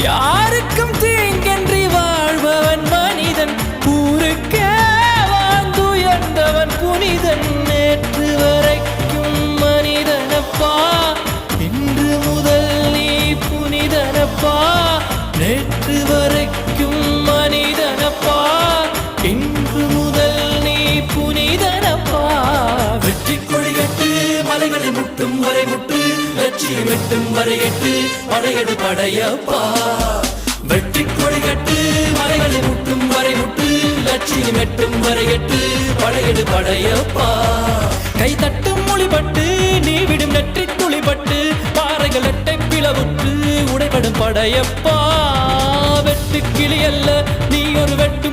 யாருக்கும் தீங்கன்றி வாழ்பவன் மனிதன், ஊருக்கே வாழ்ந்துயர்ந்தவன் புனிதன். நேற்று வரைக்கும் மனிதனப்பா, இன்று முதல் நீ புனிதனப்பா. நேற்று வரைக்கும் மனிதனப்பா, இன்று முதல் நீ புனிதனப்பா. வெற்றி கொடிகட்டு மலைகளை முட்டும் வரை முட்டு, லட்சியம் எட்டும் வரை எட்டு, படையெடு படையப்பா. வெற்றி கொடிகட்டு மலைகளை முட்டும் வரை முட்டு, லட்சியம் எட்டும் வரை எட்டு, படையெடு படையப்பா. கை தட்டும் மொழிபட்டு நீ விடும் நெற்றி துளிபட்டு, பாறைகள் எட்டை பிளவுற்று உடைபடும் படையப்பா. வெட்டு கிளி அல்ல நீ ஒரு வெட்டு